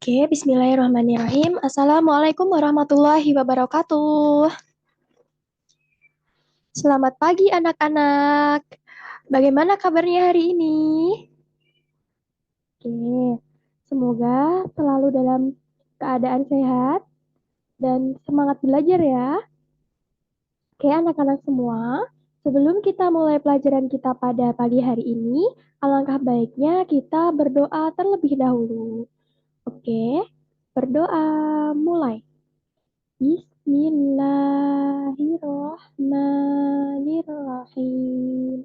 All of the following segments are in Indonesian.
Oke, bismillahirrahmanirrahim. Assalamualaikum warahmatullahi wabarakatuh. Selamat pagi anak-anak. Bagaimana kabarnya hari ini? Oke, semoga selalu dalam keadaan sehat dan semangat belajar ya. Oke, anak-anak semua, sebelum kita mulai pelajaran kita pada pagi hari ini, alangkah baiknya kita berdoa terlebih dahulu. Oke, berdoa mulai. Bismillahirrahmanirrahim.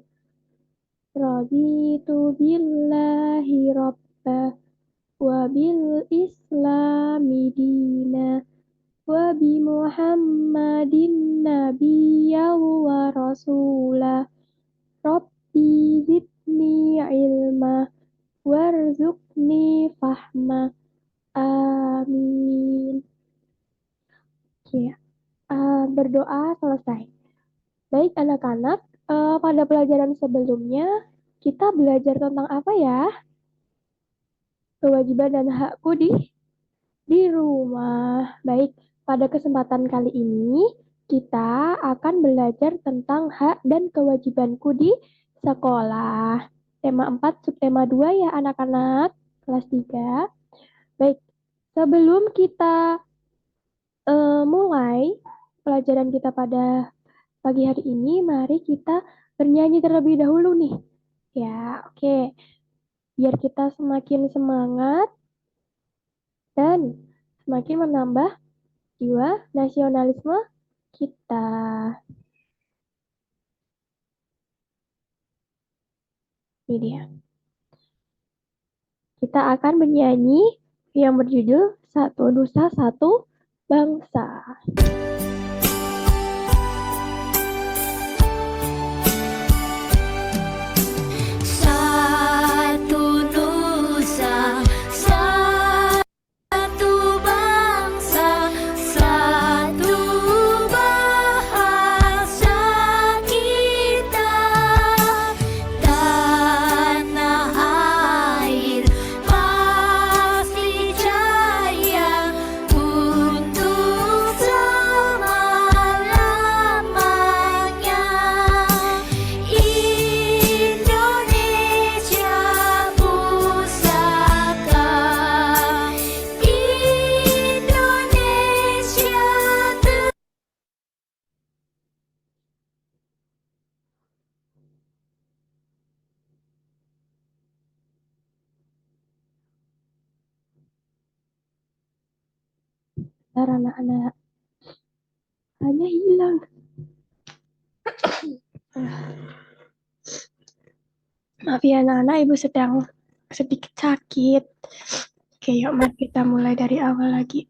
Raditu billahi rabba wa bil islami dina wa bi muhammadin nabiyya wa rasula. Rabbi zidni ilma warzuqni fahma. Amin. Oke. Berdoa selesai. Baik anak-anak, pada pelajaran sebelumnya kita belajar tentang apa ya? Kewajiban dan hakku di rumah. Baik, pada kesempatan kali ini kita akan belajar tentang hak dan kewajibanku di sekolah. Tema 4, subtema 2 ya anak-anak, kelas 3. Baik, sebelum kita mulai pelajaran kita pada pagi hari ini, mari kita bernyanyi terlebih dahulu nih. Ya, oke. Biar kita semakin semangat dan semakin menambah jiwa nasionalisme kita. Ini dia. Kita akan bernyanyi yang berjudul Satu Nusa Satu Bangsa. Anak-anak hanya hilang. Maaf ya anak-anak, ibu sedang sedikit sakit. Oke, yuk mari kita mulai dari awal lagi.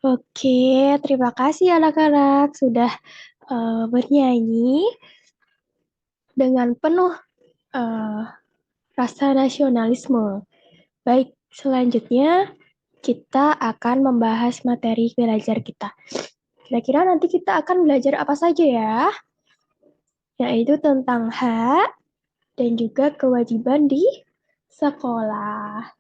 Oke, terima kasih anak-anak sudah bernyanyi dengan penuh rasa nasionalisme. Baik, selanjutnya kita akan membahas materi belajar kita. Kira-kira nanti kita akan belajar apa saja ya? Yaitu tentang hak dan juga kewajiban di sekolah.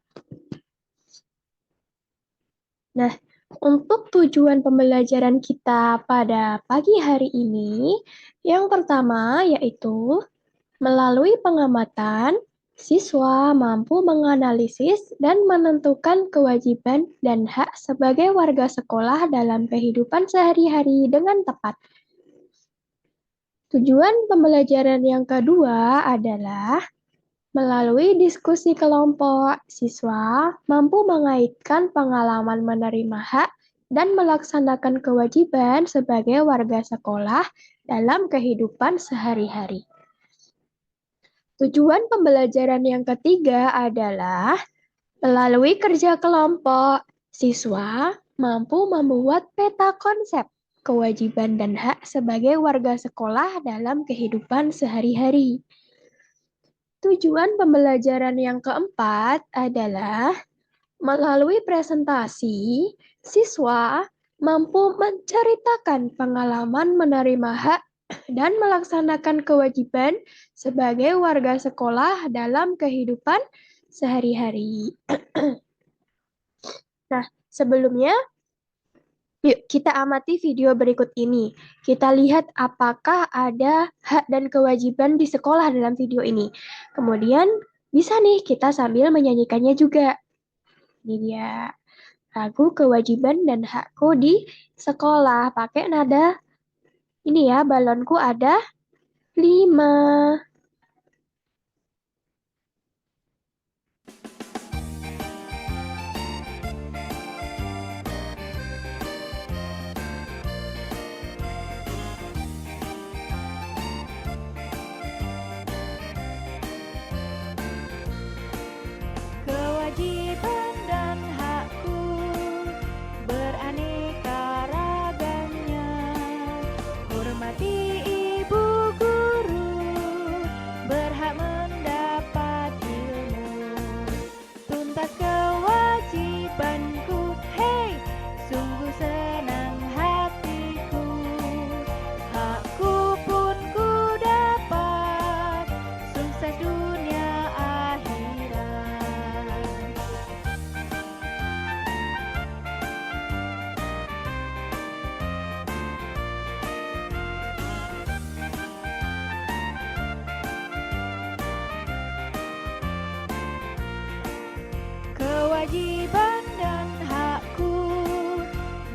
Nah, Untuk tujuan pembelajaran kita pada pagi hari ini, yang pertama yaitu melalui pengamatan, siswa mampu menganalisis dan menentukan kewajiban dan hak sebagai warga sekolah dalam kehidupan sehari-hari dengan tepat. Tujuan pembelajaran yang kedua adalah melalui diskusi kelompok, siswa mampu mengaitkan pengalaman menerima hak dan melaksanakan kewajiban sebagai warga sekolah dalam kehidupan sehari-hari. Tujuan pembelajaran yang ketiga adalah melalui kerja kelompok, siswa mampu membuat peta konsep kewajiban dan hak sebagai warga sekolah dalam kehidupan sehari-hari. Tujuan pembelajaran yang keempat adalah melalui presentasi, siswa mampu menceritakan pengalaman menerima hak dan melaksanakan kewajiban sebagai warga sekolah dalam kehidupan sehari-hari. Nah, sebelumnya, yuk kita amati video berikut ini. Kita lihat apakah ada hak dan kewajiban di sekolah dalam video ini. Kemudian, bisa nih kita sambil menyanyikannya juga. Ini dia. Lagu kewajiban dan hakku di sekolah. Pakai nada ini ya, balonku ada 5. Kewajiban dan hakku beraneka ragamnya. Hormati ibu guru, berhak mendapat ilmu. Tuntas kewajibanku, hei, sungguh senang hatiku. Hakku pun ku dapat, sukses dunia akhirat. Kewajiban dan hakku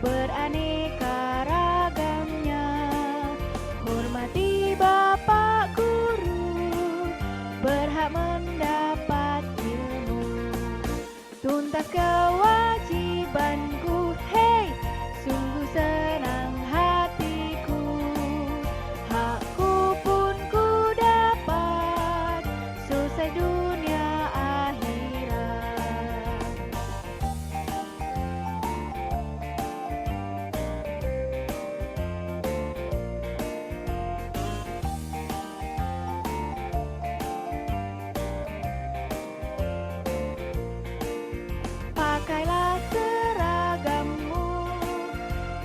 beraneka ragamnya. Hormati bapak guru, berhak mendapat ilmu. Tuntas kewajibanku, hei, sungguh senang hatiku. Hakku pun ku dapat, sukses dunia akhirat. Pakailah seragammu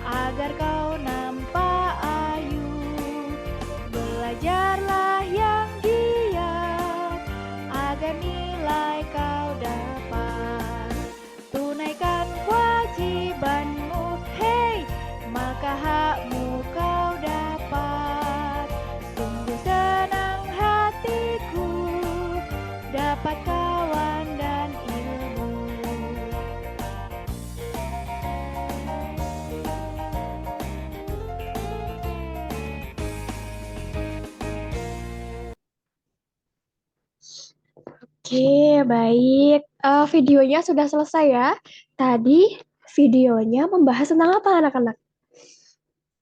agar kau nampak ayu. Belajarlah yang giat agar nilai kau dapat. Tunaikan kewajibanmu, hei, maka hakmu kau dapat. Sungguh senang hatiku dapat kawan dan ilmu. Oke, baik. Videonya sudah selesai ya. Tadi videonya membahas tentang apa, anak-anak?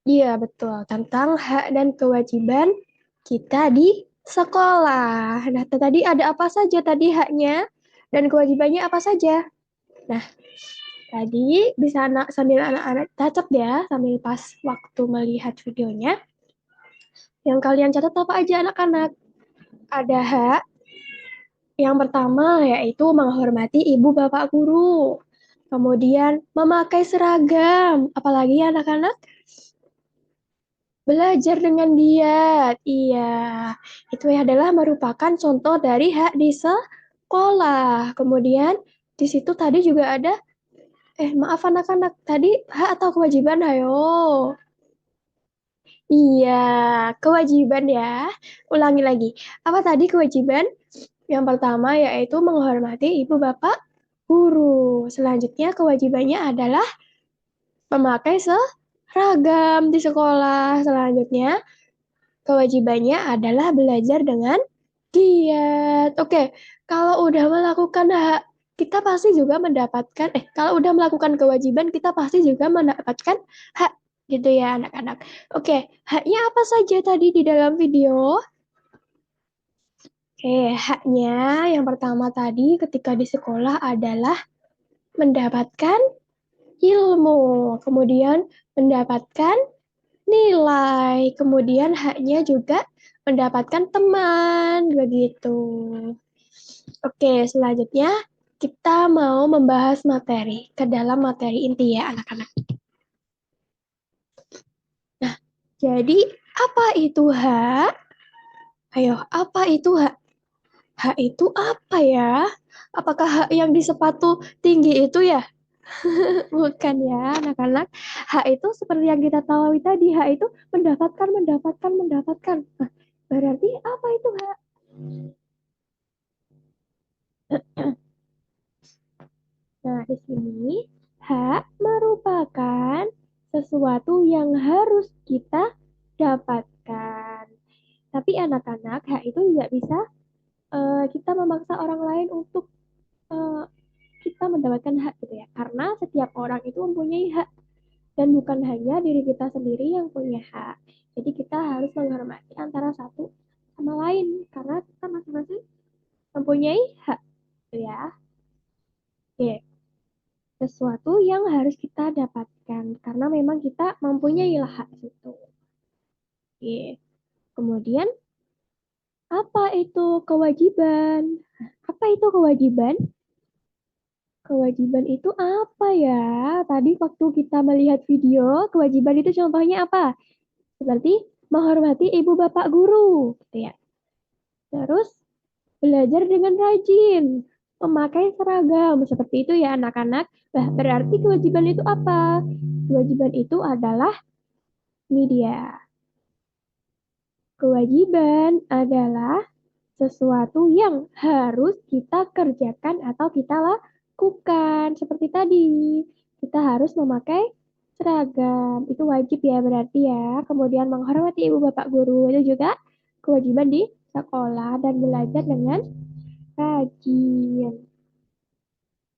Iya, betul. Tentang hak dan kewajiban kita di sekolah. Nah, tadi ada apa saja tadi haknya dan kewajibannya apa saja? Nah, tadi bisa sambil anak-anak catat ya, sambil pas waktu melihat videonya. Yang kalian catat apa aja, anak-anak? Ada hak. Yang pertama yaitu menghormati ibu bapak guru. Kemudian memakai seragam. Apalagi ya, anak-anak? Belajar dengan giat. Iya, itu adalah merupakan contoh dari hak di sekolah. Kemudian di situ tadi juga ada Maaf anak-anak, tadi hak atau kewajiban? Ayo. Iya, kewajiban ya. Ulangi lagi. Apa tadi kewajiban? Yang pertama yaitu menghormati ibu bapak guru. Selanjutnya kewajibannya adalah memakai seragam di sekolah. Selanjutnya kewajibannya adalah belajar dengan giat. Oke, kalau udah melakukan hak, kita pasti juga mendapatkan, kalau udah melakukan kewajiban, kita pasti juga mendapatkan hak, gitu ya anak-anak. Oke, haknya apa saja tadi di dalam video? Oke, haknya yang pertama tadi ketika di sekolah adalah mendapatkan ilmu, kemudian mendapatkan nilai, kemudian haknya juga mendapatkan teman, begitu. Oke, selanjutnya kita mau membahas materi, ke dalam materi inti ya anak-anak. Nah, jadi apa itu hak? Ayo, apa itu hak? Hak itu apa ya? Apakah hak yang di sepatu tinggi itu ya? Bukan ya, anak-anak. Hak itu seperti yang kita tahu tadi, hak itu mendapatkan. Nah, berarti apa itu hak? Nah, di sini hak merupakan sesuatu yang harus kita dapatkan. Tapi anak-anak, hak itu tidak bisa kita memaksa orang lain untuk eh, kita mendapatkan hak gitu ya. Karena setiap orang itu mempunyai hak dan bukan hanya diri kita sendiri yang punya hak. Jadi kita harus menghormati antara satu sama lain karena kita masing-masing mempunyai hak gitu ya. Oke, sesuatu yang harus kita dapatkan karena memang kita mempunyai hak itu. Oke. Kemudian apa itu kewajiban? Apa itu kewajiban? Kewajiban itu apa ya? Tadi waktu kita melihat video, kewajiban itu contohnya apa? Seperti menghormati ibu bapak guru, gitu ya. Terus belajar dengan rajin, memakai seragam, seperti itu ya anak-anak. Nah, berarti kewajiban itu apa? Kewajiban itu adalah ini dia. Kewajiban adalah sesuatu yang harus kita kerjakan atau kita lakukan. Seperti tadi, kita harus memakai seragam. Itu wajib ya berarti ya. Kemudian menghormati ibu bapak guru itu juga kewajiban di sekolah dan belajar dengan rajin.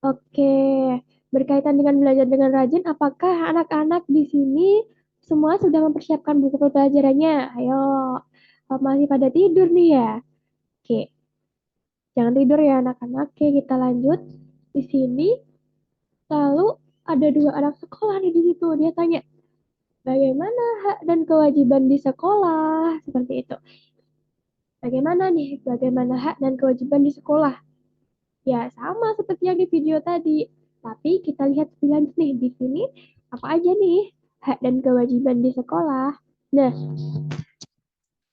Oke, berkaitan dengan belajar dengan rajin, apakah anak-anak di sini semua sudah mempersiapkan buku pelajarannya? Ayo, masih pada tidur nih ya? Oke, jangan tidur ya anak-anak. Oke, kita lanjut. Di sini, lalu ada dua anak sekolah nih di situ. Dia tanya, bagaimana hak dan kewajiban di sekolah? Seperti itu. Bagaimana nih, bagaimana hak dan kewajiban di sekolah? Ya, sama seperti yang di video tadi. Tapi kita lihat lebih lanjut nih di sini apa aja nih hak dan kewajiban di sekolah. Nah,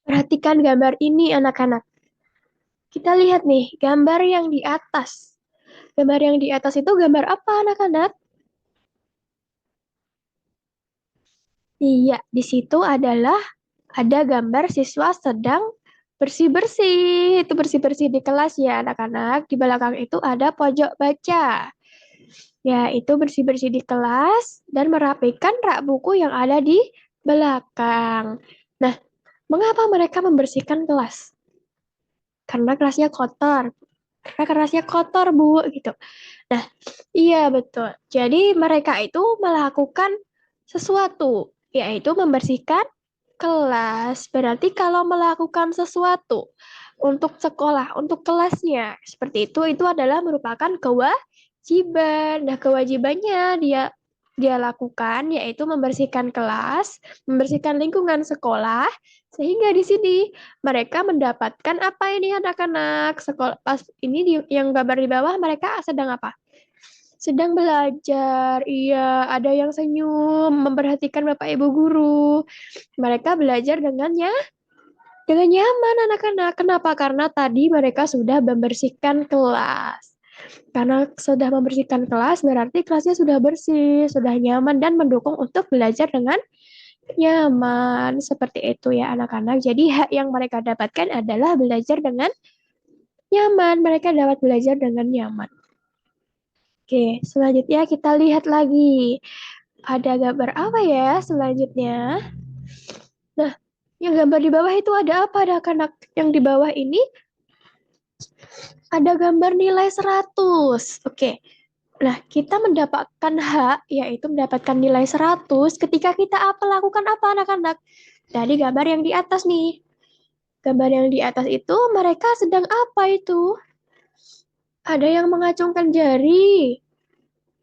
perhatikan gambar ini anak-anak. Kita lihat nih gambar yang di atas. Gambar yang di atas itu gambar apa anak-anak? Iya, di situ adalah ada gambar siswa sedang bersih-bersih. Itu bersih-bersih di kelas ya anak-anak. Di belakang itu ada pojok baca. Ya, itu bersih-bersih di kelas dan merapikan rak buku yang ada di belakang. Nah, mengapa mereka membersihkan kelas? Karena kelasnya kotor. Karena kelasnya kotor, Bu, gitu. Nah, iya betul. Jadi mereka itu melakukan sesuatu, yaitu membersihkan kelas. Berarti kalau melakukan sesuatu untuk sekolah, untuk kelasnya, seperti itu adalah merupakan kewajiban. Nah, kewajibannya dia lakukan yaitu membersihkan kelas, membersihkan lingkungan sekolah, sehingga di sini mereka mendapatkan apa ini anak-anak sekolah pas ini yang gambar di bawah mereka sedang apa? Sedang belajar. Iya, ada yang senyum memperhatikan Bapak Ibu guru. Mereka belajar dengan nyaman anak-anak. Kenapa? Karena tadi mereka sudah membersihkan kelas. Karena sudah membersihkan kelas, berarti kelasnya sudah bersih, sudah nyaman, dan mendukung untuk belajar dengan nyaman. Seperti itu ya anak-anak. Jadi hak yang mereka dapatkan adalah belajar dengan nyaman. Mereka dapat belajar dengan nyaman. Oke, selanjutnya kita lihat lagi. Ada gambar apa ya selanjutnya? Nah, yang gambar di bawah itu ada apa anak-anak? Yang di bawah ini ada gambar nilai 100. Oke. Nah, kita mendapatkan hak, yaitu mendapatkan nilai 100 ketika kita lakukan apa anak-anak? Dari gambar yang di atas nih. Gambar yang di atas itu mereka sedang apa itu? Ada yang mengacungkan jari.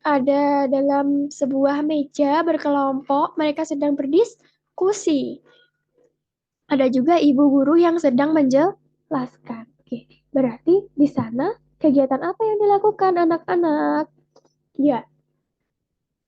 Ada dalam sebuah meja berkelompok, mereka sedang berdiskusi. Ada juga ibu guru yang sedang menjelaskan. Oke, berarti di sana kegiatan apa yang dilakukan anak-anak? Ya,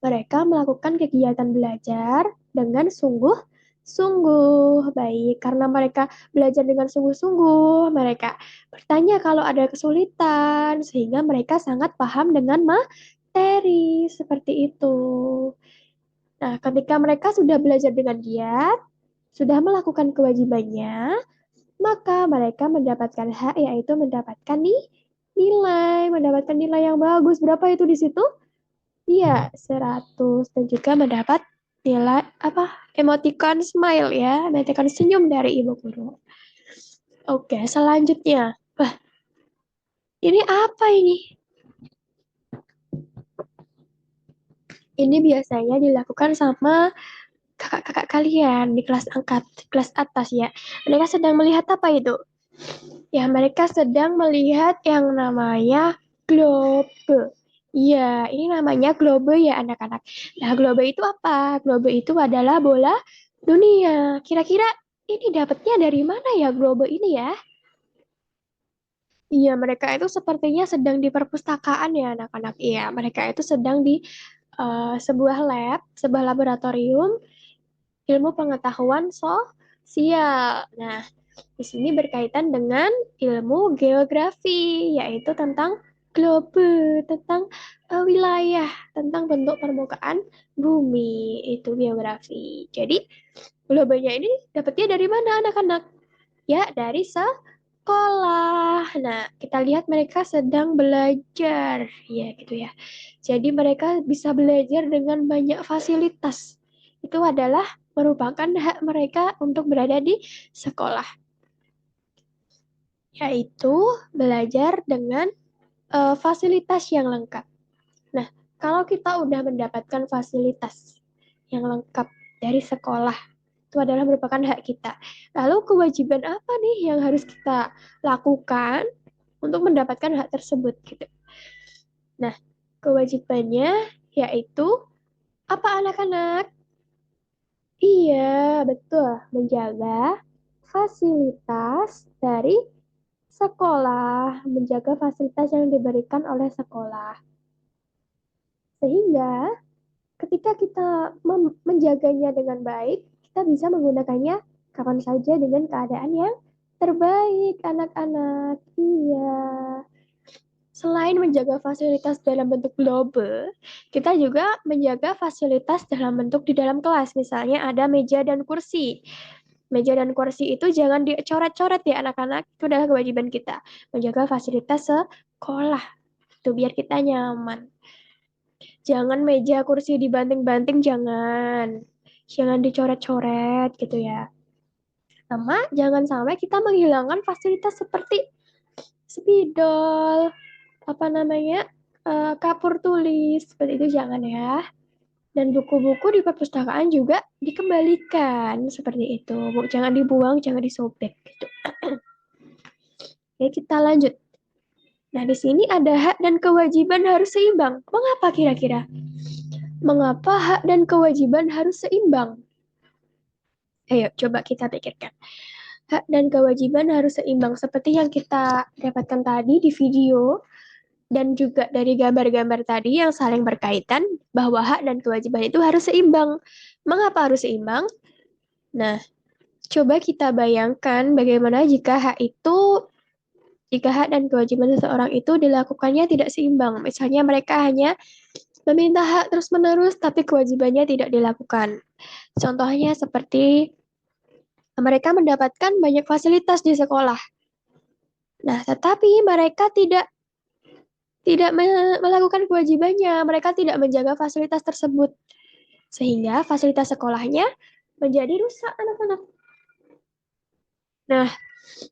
mereka melakukan kegiatan belajar dengan sungguh-sungguh baik. Karena mereka belajar dengan sungguh-sungguh, mereka bertanya kalau ada kesulitan, sehingga mereka sangat paham dengan materi. Seperti itu. Nah, ketika mereka sudah belajar dengan giat, sudah melakukan kewajibannya, maka mereka mendapatkan hak, yaitu mendapatkan mendapatkan nilai yang bagus. Berapa itu di situ? Iya, 100. Dan juga mendapat nilai emoticon smile ya, emoticon senyum dari ibu guru. Oke, selanjutnya. Wah, ini apa ini? Ini biasanya dilakukan sama kakak-kakak kalian di kelas atas ya. Mereka sedang melihat apa itu? Ya, mereka sedang melihat yang namanya globe. Iya, ini namanya globe ya anak-anak. Nah, globe itu apa? Globe itu adalah bola dunia. Kira-kira ini dapatnya dari mana ya globe ini ya? Iya, mereka itu sepertinya sedang di perpustakaan ya anak-anak. Iya, mereka itu sedang di sebuah lab, sebuah laboratorium ilmu pengetahuan sosial. Nah, di sini berkaitan dengan ilmu geografi, yaitu tentang globe, tentang wilayah, tentang bentuk permukaan bumi, itu geografi. Jadi, globenya ini dapatnya dari mana anak-anak? Ya, dari sekolah. Nah, kita lihat mereka sedang belajar, ya gitu ya. Jadi mereka bisa belajar dengan banyak fasilitas. Itu adalah merupakan hak mereka untuk berada di sekolah, yaitu belajar dengan fasilitas yang lengkap. Nah, kalau kita udah mendapatkan fasilitas yang lengkap dari sekolah, itu adalah merupakan hak kita. Lalu kewajiban apa nih yang harus kita lakukan untuk mendapatkan hak tersebut gitu. Nah, kewajibannya yaitu apa anak-anak? Iya, betul, menjaga fasilitas dari sekolah, menjaga fasilitas yang diberikan oleh sekolah. Sehingga ketika kita menjaganya dengan baik, kita bisa menggunakannya kapan saja dengan keadaan yang terbaik, anak-anak. Iya. Selain menjaga fasilitas dalam bentuk global, kita juga menjaga fasilitas dalam bentuk di dalam kelas. Misalnya ada meja dan kursi. Meja dan kursi itu jangan dicoret-coret ya anak-anak. Itu adalah kewajiban kita. Menjaga fasilitas sekolah. Itu biar kita nyaman. Jangan meja kursi dibanting-banting, jangan. Jangan dicoret-coret gitu ya. Sama jangan sampai kita menghilangkan fasilitas seperti spidol, apa namanya, kapur tulis, seperti itu jangan ya. Dan buku-buku di perpustakaan juga dikembalikan seperti itu. Jangan dibuang, jangan disobek gitu. Oke, kita lanjut. Nah, di sini ada hak dan kewajiban harus seimbang. Mengapa kira-kira? Mengapa hak dan kewajiban harus seimbang? Ayo, coba kita pikirkan. Hak dan kewajiban harus seimbang. Seperti yang kita dapatkan tadi di video, dan juga dari gambar-gambar tadi yang saling berkaitan, bahwa hak dan kewajiban itu harus seimbang. Mengapa harus seimbang? Nah, coba kita bayangkan bagaimana jika hak itu jika hak dan kewajiban seseorang itu dilakukannya tidak seimbang. Misalnya mereka hanya meminta hak terus-menerus, tapi kewajibannya tidak dilakukan. Contohnya seperti mereka mendapatkan banyak fasilitas di sekolah. Nah, tetapi mereka tidak tidak melakukan kewajibannya, mereka tidak menjaga fasilitas tersebut. Sehingga fasilitas sekolahnya menjadi rusak anak-anak. Nah,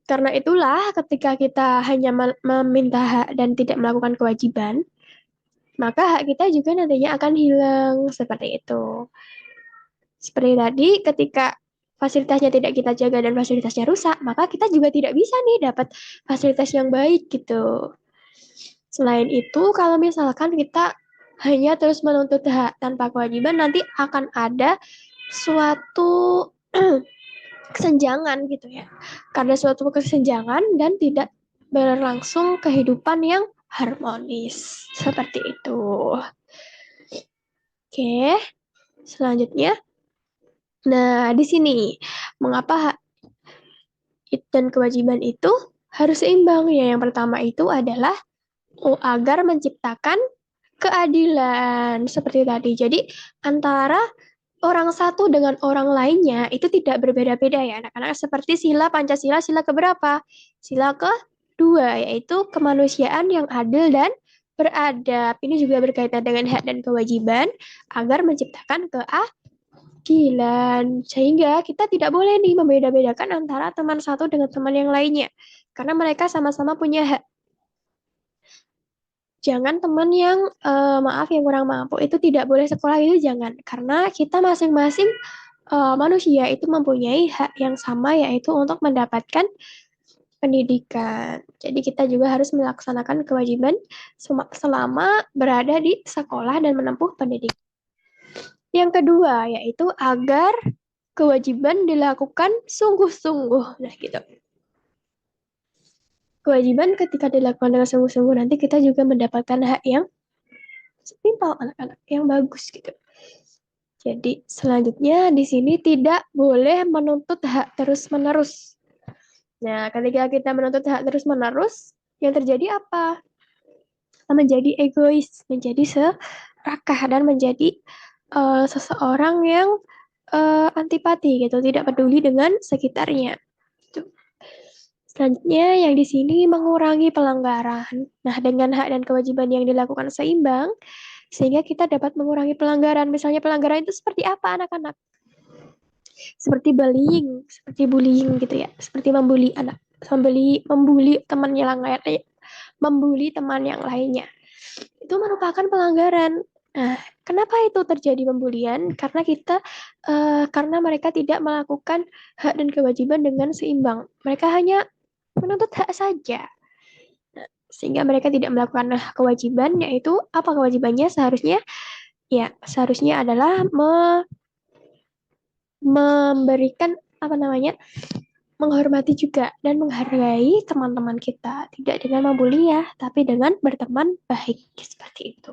karena itulah ketika kita hanya meminta hak dan tidak melakukan kewajiban, maka hak kita juga nantinya akan hilang seperti itu. Seperti tadi, ketika fasilitasnya tidak kita jaga dan fasilitasnya rusak, maka kita juga tidak bisa nih dapat fasilitas yang baik gitu. Selain itu, kalau misalkan kita hanya terus menuntut hak tanpa kewajiban, nanti akan ada suatu kesenjangan gitu ya. Karena suatu kesenjangan dan tidak berlangsung kehidupan yang harmonis. Seperti itu. Oke, selanjutnya. Nah, di sini mengapa hak dan kewajiban itu harus seimbang ya. Yang pertama itu adalah agar menciptakan keadilan seperti tadi. Jadi antara orang satu dengan orang lainnya itu tidak berbeda-beda ya anak-anak. Seperti sila Pancasila, sila keberapa? Sila kedua, yaitu kemanusiaan yang adil dan beradab. Ini juga berkaitan dengan hak dan kewajiban agar menciptakan keadilan. Sehingga kita tidak boleh nih membeda-bedakan antara teman satu dengan teman yang lainnya. Karena mereka sama-sama punya hak. Jangan teman yang maaf yang kurang mampu itu tidak boleh sekolah itu jangan karena kita masing-masing manusia itu mempunyai hak yang sama yaitu untuk mendapatkan pendidikan. Jadi kita juga harus melaksanakan kewajiban selama berada di sekolah dan menempuh pendidikan. Yang kedua yaitu agar kewajiban dilakukan sungguh-sungguh. Nah, gitu. Kewajiban ketika dilakukan dengan sungguh-sungguh nanti kita juga mendapatkan hak yang setimpal anak-anak yang bagus gitu. Jadi selanjutnya di sini tidak boleh menuntut hak terus-menerus. Nah, ketika kita menuntut hak terus-menerus, yang terjadi apa? Menjadi egois, menjadi serakah dan menjadi seseorang yang antipati gitu, tidak peduli dengan sekitarnya. Gitu. Selanjutnya yang di sini mengurangi pelanggaran. Nah, dengan hak dan kewajiban yang dilakukan seimbang, sehingga kita dapat mengurangi pelanggaran. Misalnya pelanggaran itu seperti apa anak-anak? Seperti bullying gitu ya. Seperti membuli anak, membuli teman yang lainnya, membuli teman yang lainnya. Itu merupakan pelanggaran. Nah, kenapa itu terjadi pembulian? Karena mereka tidak melakukan hak dan kewajiban dengan seimbang. Mereka hanya menuntut hak saja. Nah, sehingga mereka tidak melakukan kewajiban, yaitu apa kewajibannya seharusnya? Ya, seharusnya adalah memberikan apa namanya? Menghormati juga dan menghargai teman-teman kita, tidak dengan membuli ya, tapi dengan berteman baik seperti itu.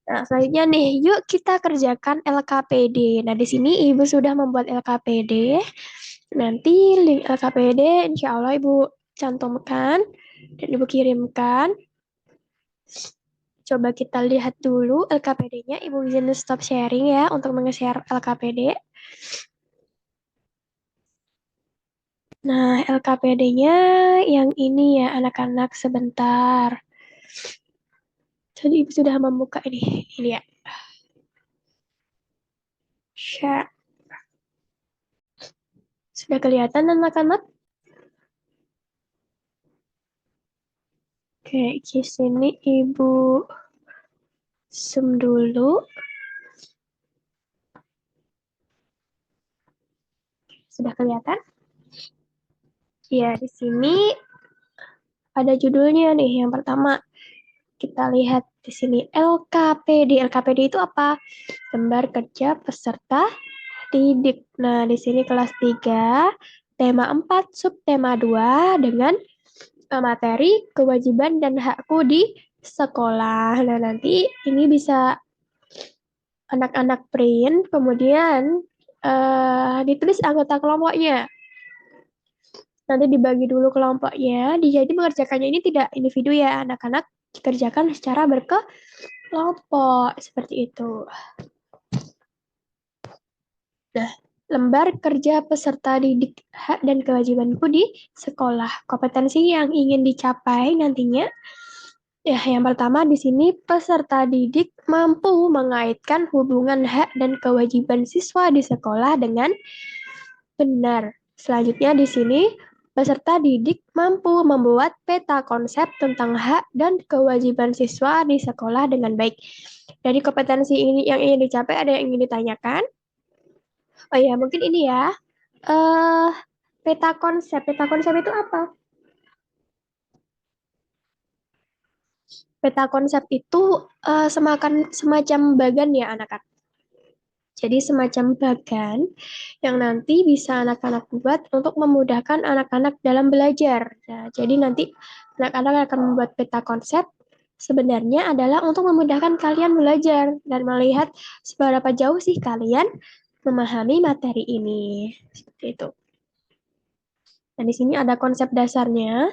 Nah, selanjutnya nih, yuk kita kerjakan LKPD. Nah, di sini Ibu sudah membuat LKPD. Nanti link LKPD insya Allah Ibu cantumkan dan Ibu kirimkan. Coba kita lihat dulu LKPD-nya. Ibu izin stop sharing ya untuk menge-share LKPD. Nah, LKPD-nya yang ini ya anak-anak sebentar. Jadi Ibu sudah membuka ini ya. Share. Sudah kelihatan anak-anak? Oke, di sini Ibu zoom dulu. Sudah kelihatan? Ya, di sini ada judulnya nih. Yang pertama, kita lihat di sini LKPD. LKPD itu apa? Lembar kerja peserta didik. Nah, di sini kelas 3, tema 4, subtema 2 dengan materi kewajiban dan hakku di sekolah. Nah, nanti ini bisa anak-anak print, kemudian ditulis anggota kelompoknya. Nanti dibagi dulu kelompoknya. Jadi mengerjakannya ini tidak individu ya, anak-anak dikerjakan secara berkelompok seperti itu. Nah, lembar kerja peserta didik hak dan kewajibanku di sekolah. Kompetensi yang ingin dicapai nantinya. Ya, yang pertama di sini peserta didik mampu mengaitkan hubungan hak dan kewajiban siswa di sekolah dengan benar. Selanjutnya di sini peserta didik mampu membuat peta konsep tentang hak dan kewajiban siswa di sekolah dengan baik. Dari kompetensi ini yang ingin dicapai ada yang ingin ditanyakan? Oh ya, mungkin ini ya. eh Peta konsep. Peta konsep itu apa? Peta konsep itu semacam bagan ya anak-anak. Jadi semacam bagan yang nanti bisa anak-anak buat untuk memudahkan anak-anak dalam belajar. Nah, jadi nanti anak-anak akan membuat peta konsep sebenarnya adalah untuk memudahkan kalian belajar dan melihat seberapa jauh sih kalian memahami materi ini. Seperti itu. Dan di sini ada konsep dasarnya.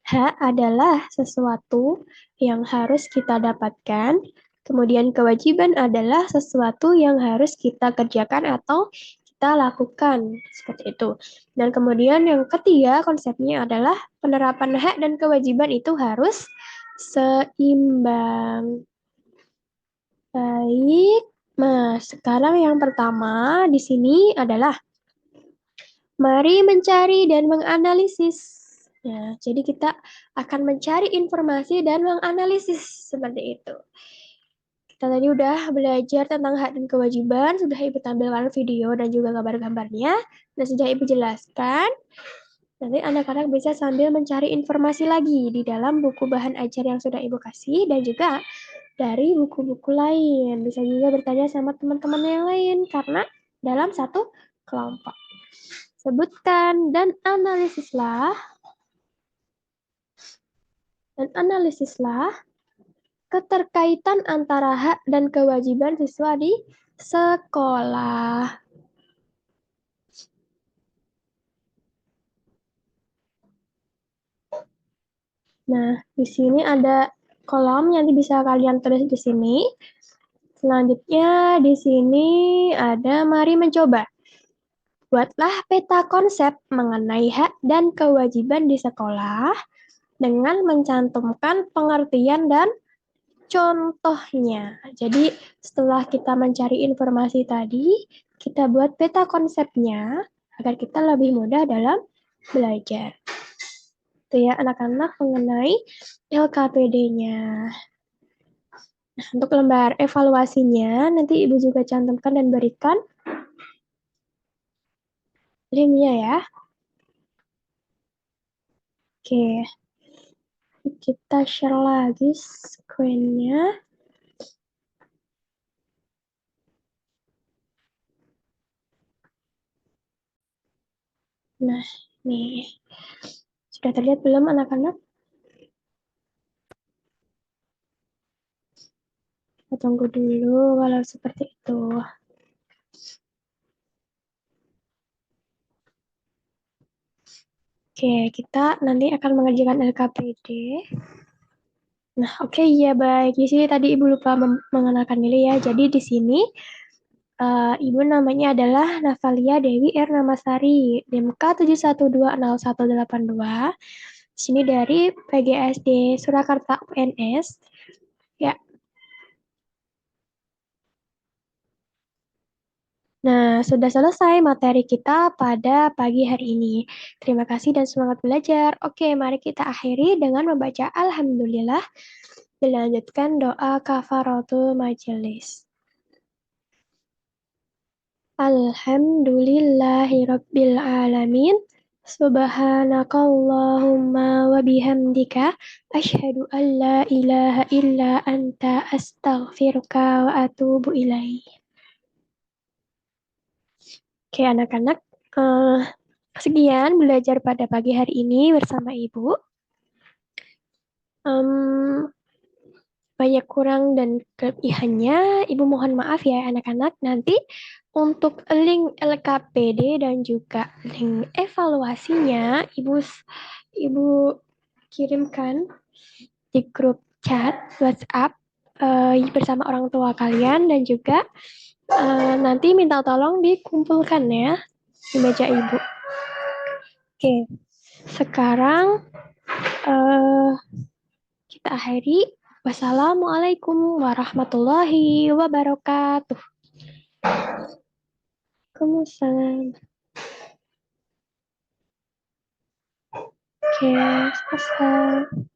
Hak adalah sesuatu yang harus kita dapatkan, kemudian kewajiban adalah sesuatu yang harus kita kerjakan atau kita lakukan, seperti itu. Dan kemudian yang ketiga konsepnya adalah penerapan hak dan kewajiban itu harus seimbang. Baik, nah sekarang yang pertama di sini adalah mari mencari dan menganalisis. Nah, jadi kita akan mencari informasi dan menganalisis seperti itu. Kita tadi udah belajar tentang hak dan kewajiban, sudah Ibu tampilkan video dan juga gambar-gambarnya, dan sudah Ibu jelaskan. Nanti anak-anak bisa sambil mencari informasi lagi di dalam buku bahan ajar yang sudah Ibu kasih, dan juga dari buku-buku lain. Bisa juga bertanya sama teman-teman yang lain, karena dalam satu kelompok. Sebutkan dan analisislah keterkaitan antara hak dan kewajiban siswa di sekolah. Nah, di sini ada kolom yang bisa kalian tulis di sini. Selanjutnya di sini ada mari mencoba. Buatlah peta konsep mengenai hak dan kewajiban di sekolah dengan mencantumkan pengertian dan contohnya. Jadi setelah kita mencari informasi tadi, kita buat peta konsepnya agar kita lebih mudah dalam belajar. Itu ya anak-anak mengenai LKPD-nya. Nah, untuk lembar evaluasinya, nanti Ibu juga cantumkan dan berikan linknya ya. Oke, kita share lagi screen-nya. Nah, nih. Sudah terlihat belum anak-anak? Kita tunggu dulu kalau seperti itu. Oke, kita nanti akan mengerjakan LKPD. Nah, oke, ya baik. Di sini tadi Ibu lupa mengenalkan diri ya. Jadi di sini Ibu namanya adalah Navalia Dewi R. Namasari, DMK 7120182. Di sini dari PGSD Surakarta UNS. Ya. Nah, sudah selesai materi kita pada pagi hari ini. Terima kasih dan semangat belajar. Oke, mari kita akhiri dengan membaca Alhamdulillah. Dilanjutkan doa kafaratul majelis. Alhamdulillahirabbil alamin. Subhanakallahumma wa bihamdika asyhadu an la ilaha illa anta astaghfiruka wa atubu ilaih. Oke anak-anak, sekian belajar pada pagi hari ini bersama Ibu. banyak kurang dan kelebihannya, Ibu mohon maaf ya anak-anak. Nanti untuk link LKPD dan juga link evaluasinya, Ibu kirimkan di grup chat WhatsApp bersama orang tua kalian dan juga nanti minta tolong dikumpulkan ya di meja Ibu. Oke, sekarang kita akhiri. Wassalamualaikum warahmatullahi wabarakatuh. Waalaikumsalam. Oke, selesai.